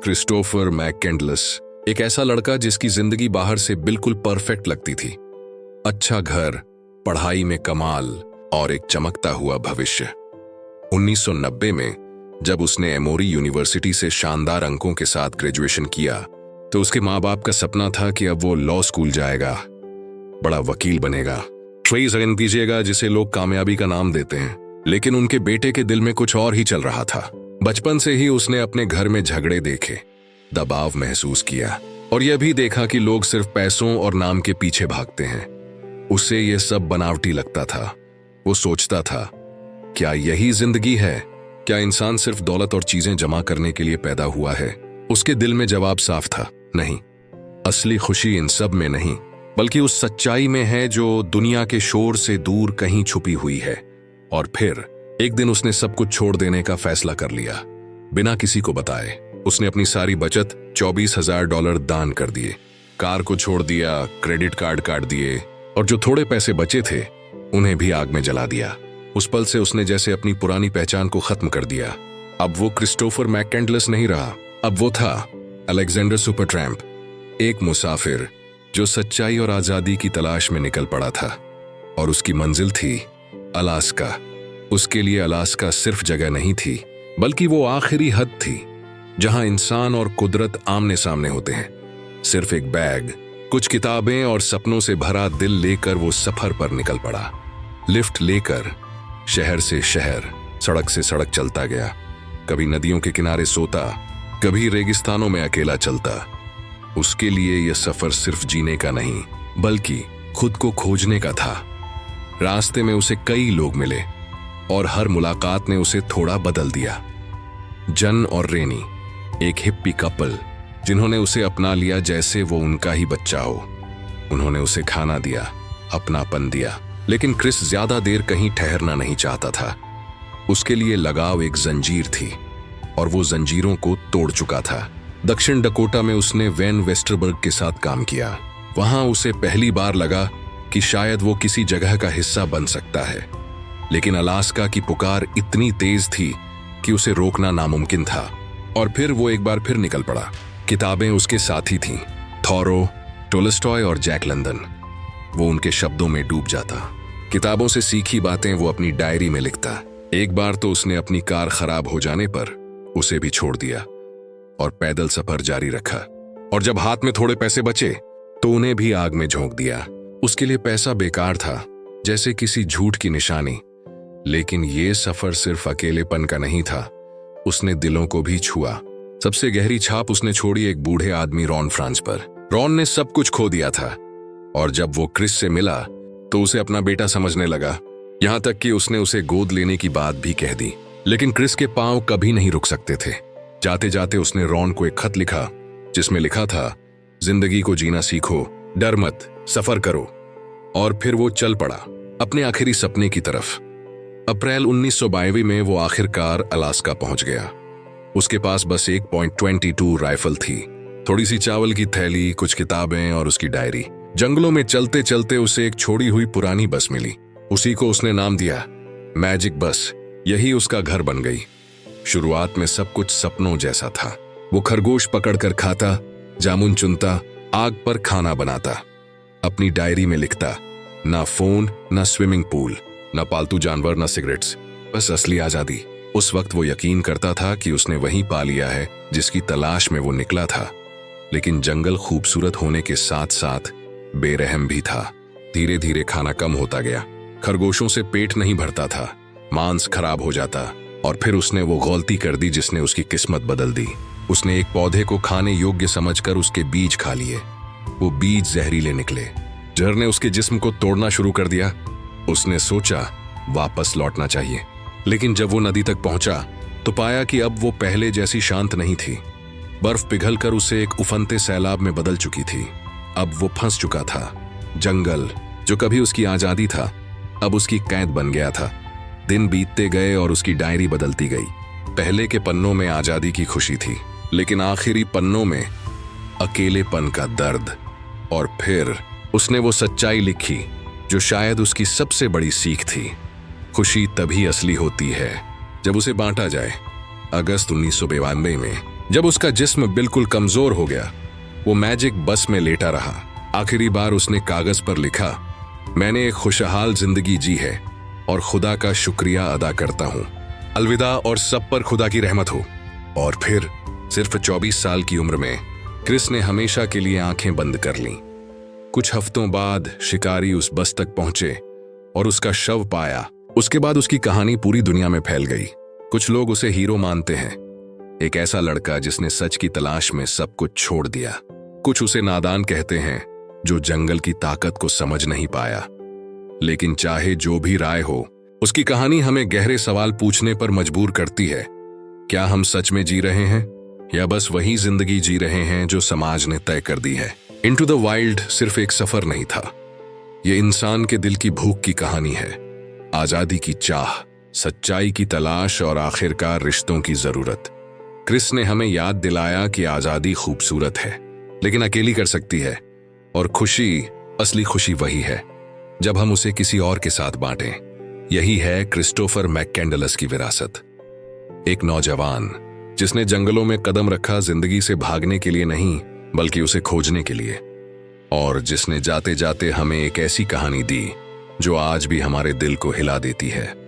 Christopher मैककेंडलस एक ऐसा लड़का जिसकी जिंदगी बाहर से बिल्कुल परफेक्ट लगती थी। अच्छा घर, पढ़ाई में कमाल और एक चमकता हुआ भविष्य। 1990 में जब उसने एमोरी यूनिवर्सिटी से शानदार अंकों के साथ ग्रेजुएशन किया तो उसके माँ बाप का सपना था कि अब वो लॉ स्कूल जाएगा, बड़ा वकील बनेगा। ट्रेस अगेन दीजिएगा जिसे लोग कामयाबी का नाम देते हैं, लेकिन उनके बेटे के दिल में कुछ और ही चल रहा था। बचपन से ही उसने अपने घर में झगड़े देखे, दबाव महसूस किया और यह भी देखा कि लोग सिर्फ पैसों और नाम के पीछे भागते हैं। उसे यह सब बनावटी लगता था। वो सोचता था, क्या यही जिंदगी है? क्या इंसान सिर्फ दौलत और चीजें जमा करने के लिए पैदा हुआ है? उसके दिल में जवाब साफ था, नहीं। असली खुशी इन सब में नहीं, बल्कि उस सच्चाई में है जो दुनिया के शोर से दूर कहीं छुपी हुई है। और फिर एक दिन उसने सब कुछ छोड़ देने का फैसला कर लिया, बिना किसी को बताए। उसने अपनी सारी बचत $24,000 दान कर दिए, कार को छोड़ दिया, क्रेडिट कार्ड काट दिए और जो थोड़े पैसे बचे थे उन्हें भी आग में जला दिया। उस पल से उसने जैसे अपनी पुरानी पहचान को खत्म कर दिया। अब वो क्रिस्टोफर मैककेंडलस नहीं रहा, अब वो था अलेक्जेंडर सुपरट्रैम्प, एक मुसाफिर जो सच्चाई और आजादी की तलाश में निकल पड़ा था। और उसकी मंजिल थी अलास्का। उसके लिए अलास्का सिर्फ जगह नहीं थी, बल्कि वो आखिरी हद थी जहां इंसान और कुदरत आमने सामने होते हैं। सिर्फ एक बैग, कुछ किताबें और सपनों से भरा दिल लेकर वो सफर पर निकल पड़ा। लिफ्ट लेकर शहर से शहर, सड़क से सड़क चलता गया। कभी नदियों के किनारे सोता, कभी रेगिस्तानों में अकेला चलता। उसके लिए यह सफर सिर्फ जीने का नहीं, बल्कि खुद को खोजने का था। रास्ते में उसे कई लोग मिले और हर मुलाकात ने उसे थोड़ा बदल दिया। जन और रेनी, एक हिप्पी कपल जिन्होंने उसे अपना लिया जैसे वो उनका ही बच्चा हो। उन्होंने उसे खाना दिया, अपनापन दिया, लेकिन क्रिस ज्यादा देर कहीं ठहरना नहीं चाहता था। उसके लिए लगाव एक जंजीर थी और वो जंजीरों को तोड़ चुका था। दक्षिण डकोटा में उसने वेन वेस्टरबर्ग के साथ काम किया। वहां उसे पहली बार लगा कि शायद वो किसी जगह का हिस्सा बन सकता है, लेकिन अलास्का की पुकार इतनी तेज थी कि उसे रोकना नामुमकिन था। और फिर वो एक बार फिर निकल पड़ा। किताबें उसके साथी थीं, थॉरो, टोल्स्टॉय और जैक लंदन। वो उनके शब्दों में डूब जाता। किताबों से सीखी बातें वो अपनी डायरी में लिखता। एक बार तो उसने अपनी कार खराब हो जाने पर उसे भी छोड़ दिया और पैदल सफर जारी रखा। और जब हाथ में थोड़े पैसे बचे तो उन्हें भी आग में झोंक दिया। उसके लिए पैसा बेकार था, जैसे किसी झूठ की निशानी। लेकिन ये सफर सिर्फ अकेलेपन का नहीं था, उसने दिलों को भी छुआ। सबसे गहरी छाप उसने छोड़ी एक बूढ़े आदमी रॉन फ्रांस पर। रॉन ने सब कुछ खो दिया था और जब वो क्रिस से मिला तो उसे अपना बेटा समझने लगा। यहां तक कि उसने उसे गोद लेने की बात भी कह दी। लेकिन क्रिस के पांव कभी नहीं रुक सकते थे। जाते जाते उसने रॉन को एक खत लिखा जिसमें लिखा था, जिंदगी को जीना सीखो, डर मत, सफर करो। और फिर वो चल पड़ा अपने आखिरी सपने की तरफ। अप्रैल 1922 में वो आखिरकार अलास्का पहुंच गया। उसके पास बस एक .22 राइफल थी, थोड़ी सी चावल की थैली, कुछ किताबें और उसकी डायरी। जंगलों में चलते चलते उसे एक छोड़ी हुई पुरानी बस मिली। उसी को उसने नाम दिया मैजिक बस। यही उसका घर बन गई। शुरुआत में सब कुछ सपनों जैसा था। वो खरगोश पकड़कर खाता, जामुन चुनता, आग पर खाना बनाता, अपनी डायरी में लिखता, ना फोन, ना स्विमिंग पूल, ना पालतू जानवर, ना सिगरेट्स, बस असली आजादी। उस वक्त वो यकीन करता था कि उसने वही पा लिया है जिसकी तलाश में वो निकला था। लेकिन जंगल खूबसूरत होने के साथ साथ बेरहम भी था। धीरे धीरे खाना कम होता गया, खरगोशों से पेट नहीं भरता था, मांस खराब हो जाता। और फिर उसने वो गलती कर दी जिसने उसकी किस्मत बदल दी। उसने एक पौधे को खाने योग्य समझकर उसके बीज खा लिए। वो बीज जहरीले निकले। जहर ने उसके जिस्म को तोड़ना शुरू कर दिया। उसने सोचा वापस लौटना चाहिए, लेकिन जब वो नदी तक पहुंचा तो पाया कि अब वो पहले जैसी शांत नहीं थी। बर्फ पिघलकर उसे एक उफनते सैलाब में बदल चुकी थी। अब वो फंस चुका था। जंगल जो कभी उसकी आजादी था, अब उसकी कैद बन गया था। दिन बीतते गए और उसकी डायरी बदलती गई। पहले के पन्नों में आजादी की खुशी थी, लेकिन आखिरी पन्नों में अकेलेपन का दर्द। और फिर उसने वो सच्चाई लिखी जो शायद उसकी सबसे बड़ी सीख थी, खुशी तभी असली होती है जब उसे बांटा जाए। अगस्त 1992 में जब उसका जिस्म बिल्कुल कमजोर हो गया, वो मैजिक बस में लेटा रहा। आखिरी बार उसने कागज पर लिखा, मैंने एक खुशहाल जिंदगी जी है और खुदा का शुक्रिया अदा करता हूँ। अलविदा और सब पर खुदा की रहमत हो। और फिर सिर्फ 24 साल की उम्र में क्रिस ने हमेशा के लिए आंखें बंद कर लीं। कुछ हफ्तों बाद शिकारी उस बस तक पहुंचे और उसका शव पाया। उसके बाद उसकी कहानी पूरी दुनिया में फैल गई। कुछ लोग उसे हीरो मानते हैं, एक ऐसा लड़का जिसने सच की तलाश में सब कुछ छोड़ दिया। कुछ उसे नादान कहते हैं, जो जंगल की ताकत को समझ नहीं पाया। लेकिन चाहे जो भी राय हो, उसकी कहानी हमें गहरे सवाल पूछने पर मजबूर करती है। क्या हम सच में जी रहे हैं या बस वही जिंदगी जी रहे हैं जो समाज ने तय कर दी है? इनटू द वाइल्ड सिर्फ एक सफर नहीं था, ये इंसान के दिल की भूख की कहानी है। आजादी की चाह, सच्चाई की तलाश और आखिरकार रिश्तों की जरूरत। क्रिस ने हमें याद दिलाया कि आजादी खूबसूरत है, लेकिन अकेली कर सकती है, और खुशी, असली खुशी वही है जब हम उसे किसी और के साथ बांटें। यही है क्रिस्टोफर मैककेंडलस की विरासत। एक नौजवान जिसने जंगलों में कदम रखा जिंदगी से भागने के लिए नहीं, बल्कि उसे खोजने के लिए, और जिसने जाते जाते हमें एक ऐसी कहानी दी जो आज भी हमारे दिल को हिला देती है।